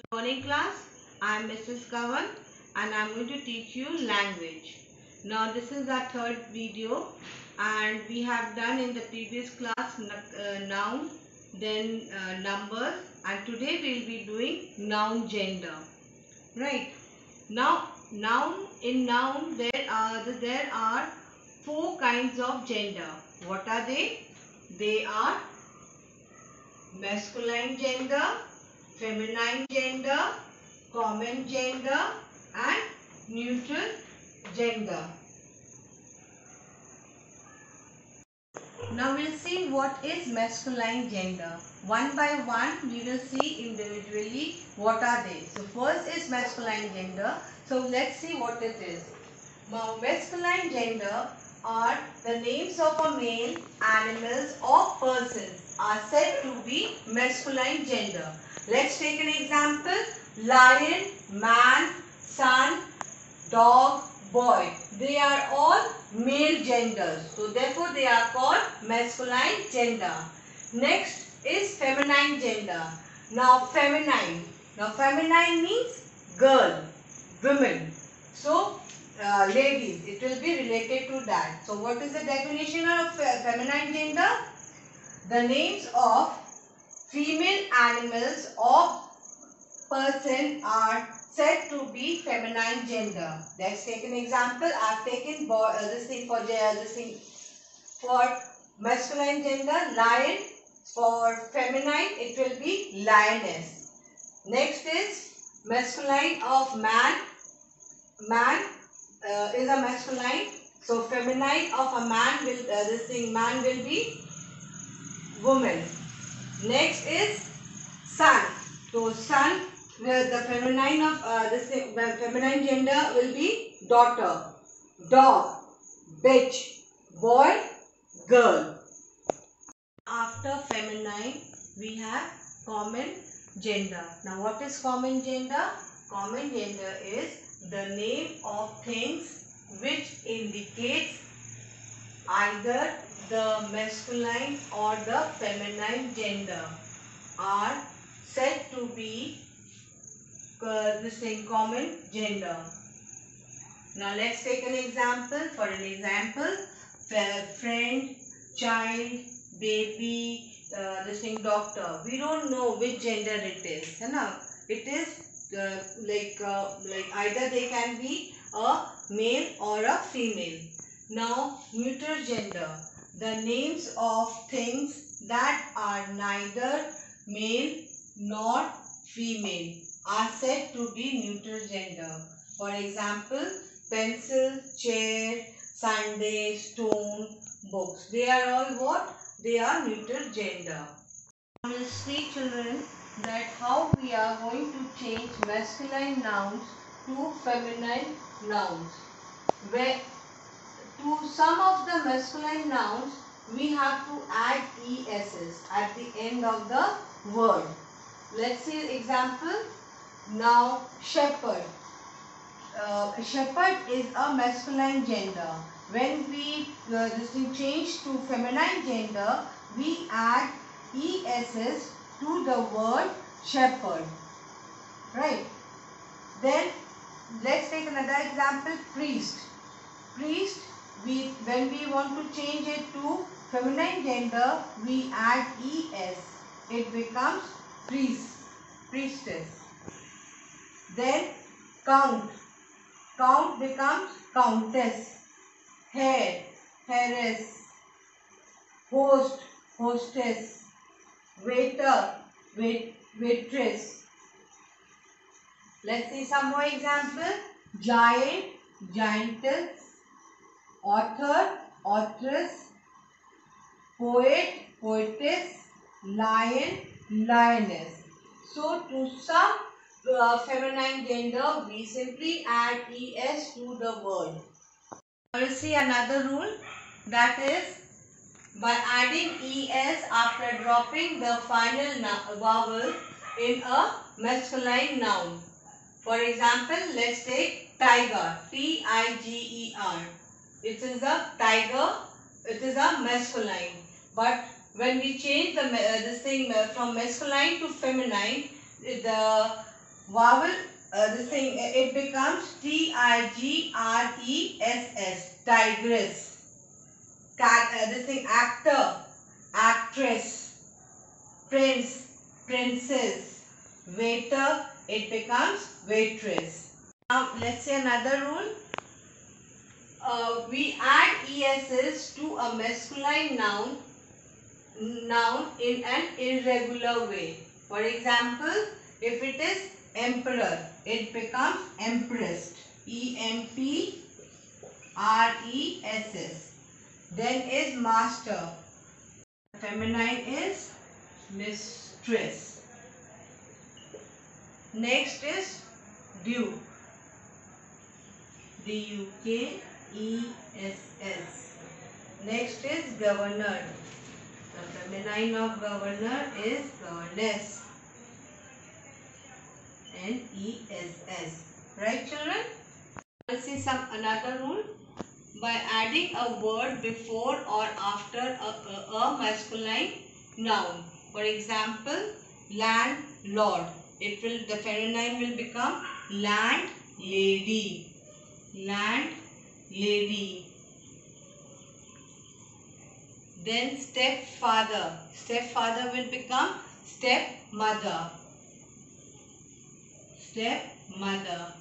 Morning class, I am Mrs. Kavan and I am going to teach you language. Now this is our third video and we have done in the previous class noun, then numbers, and today we will be doing noun gender. Right. Now noun there are four kinds of gender. What are they? They are masculine gender, feminine gender, common gender and neutral gender. Now we'll see what is masculine gender. One by one we will see individually what are they. So first is masculine gender. So let's see what it is. Now masculine gender are the names of a male, animals or persons are said to be masculine gender. Let's take an example. Lion, man, son, dog, boy. They are all male genders. So therefore they are called masculine gender. Next is feminine gender. Now feminine means girl, women. So ladies, it will be related to that. So what is the definition of feminine gender? The names of female animals or person are said to be feminine gender. Let's take an example. I have taken this thing for masculine gender, lion. For feminine, it will be lioness. Next is masculine of man. Man is a masculine. So feminine of a man will man will be woman. Next is son. So son, the feminine of feminine gender will be daughter, dog, bitch, boy, girl. After feminine, we have common gender. Now what is common gender? Common gender is the name of things which indicates either the masculine or the feminine gender are said to be common gender. Now let's take an example. For an example, friend, child, baby, doctor. We don't know which gender it is. It is like either they can be a male or a female. Now neuter gender. The names of things that are neither male nor female are said to be neuter gender. For example, pencil, chair, Sunday, stone, books. They are all what? They are neuter gender. We will see, children, that how we are going to change masculine nouns to feminine nouns. Where to some of the masculine nouns we have to add es's at the end of the word. Let's see example. Now shepherd. Shepherd is a masculine gender. When we change to feminine gender, we add es's to the word shepherd. Right. Then let's take another example. Priest. Priest, when we want to change it to feminine gender, we add es. It becomes priest, priestess. Then count. Count becomes countess. Head, heiress. Host, hostess. Waiter, waitress. Let's see some more example. Giant, giantess. Author, authoress. Poet, poetess. Lion, lioness. So to some feminine gender, we simply add es to the word. Now we'll see another rule, that is by adding es after dropping the final vowel in a masculine noun. For example, let's take tiger, Tiger. It is a tiger, it is a masculine. But when we change from masculine to feminine, the vowel, this thing, it becomes Tigres, tigress. This thing, actor, actress, prince, princess, waiter, it becomes waitress. Now let's say another rule. We add es's to a masculine noun in an irregular way. For example, if it is emperor, it becomes empress. EMPRESS. Then is master. Feminine is mistress. Next is duke. DUKESS. Next is governor. The feminine of governor is governess. NESS. Right, children? Let's see another rule. By adding a word before or after a masculine noun. For example, landlord. The feminine will become landlady. Landlady. Then stepfather. Stepfather will become stepmother. Stepmother.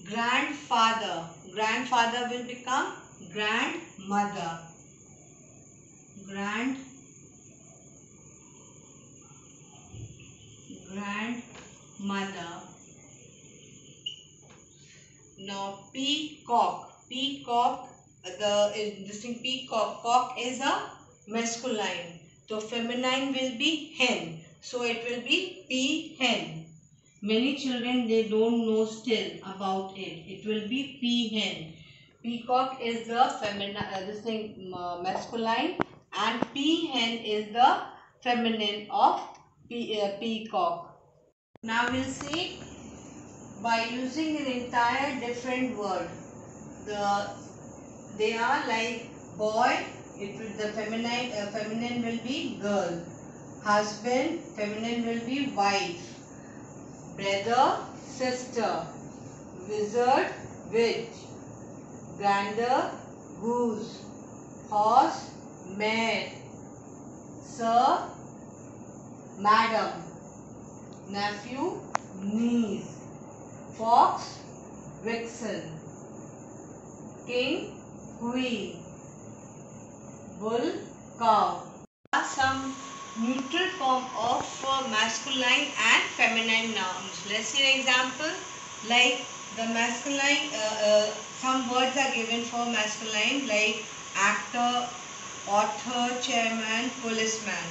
Grandfather. Grandfather will become grandmother. Grandmother. Now peacock. Peacock, peacock. Cock is a masculine. So feminine will be hen. So it will be peahen. Many children, they don't know still about it. It will be peahen. Peacock is the masculine, and peahen is the feminine of peacock. Now we'll see by using an entire different word. They are like boy. The feminine will be girl. Husband, feminine will be wife. Brother, sister. Wizard, witch. Gander, goose. Horse, mare. Sir, madam. Nephew, niece. Fox, vixen. King, queen. Bull, cow. Some neutral form of masculine and feminine nouns. Let's see an example. Like the masculine, some words are given for masculine, like actor, author, chairman, policeman.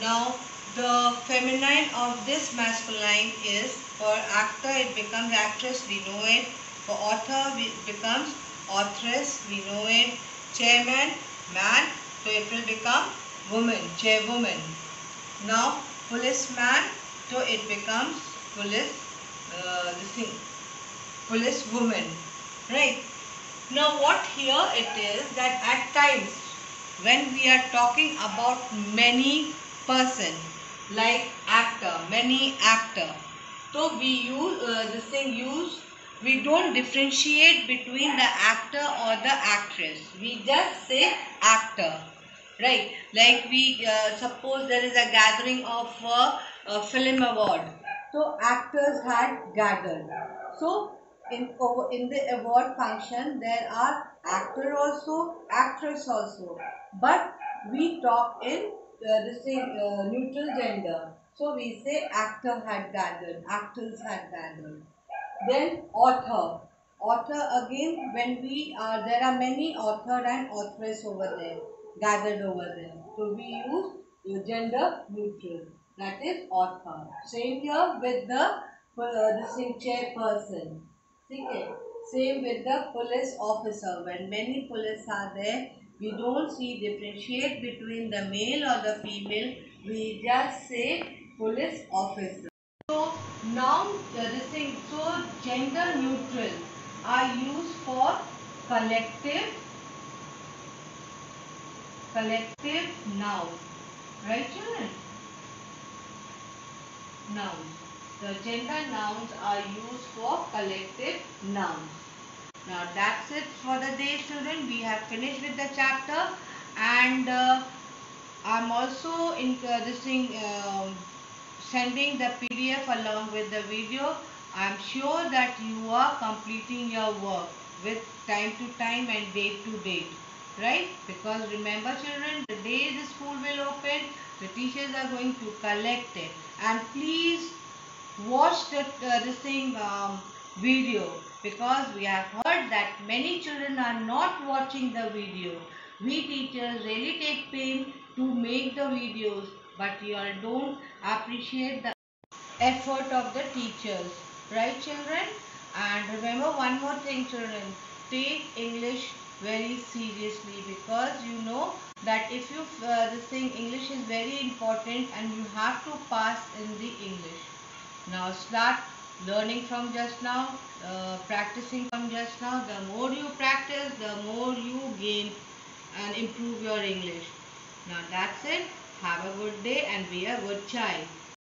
Now the feminine of this masculine is, for actor it becomes actress, we know it. For author it becomes authoress, we know it. Chairman, man, so it will become woman, chairwoman. Now policeman, so it becomes policewoman. Right. Now what here it is that at times when we are talking about many person, like actor, many actor, so we use we don't differentiate between the actor or the actress. We just say actor. Right, like we suppose there is a gathering of a film award. So actors had gathered. So in the award function there are actor also, actress also. But we talk in neutral gender. So we say actor had gathered, actors had gathered. Then author. Author again, when there are many author and authoress over there, gathered over there. So we use gender neutral. That is author. Same here with the chairperson. Okay. Same with the police officer. When many police are there, we don't differentiate between the male or the female. We just say police officer. So noun, gender neutral are used for collective noun. Right, children? nouns. The gender nouns are used for collective nouns. Now that's it for the day, children. We have finished with the chapter, and I'm also in this thing sending the PDF along with the video. I'm sure that you are completing your work with time to time and date to date, right? Because remember, children, the day the school will open, the teachers are going to collect it, and please watch this thing video, because we have heard that many children are not watching the video. We teachers really take pain to make the videos, but you all don't appreciate the effort of the teachers, right, children? And remember one more thing, children, take English very seriously, because you know that if you this thing English is very important and you have to pass in the English. Now start learning from just now, practicing from just now. The more you practice, the more you gain and improve your English. Now that's it. Have a good day and be a good child.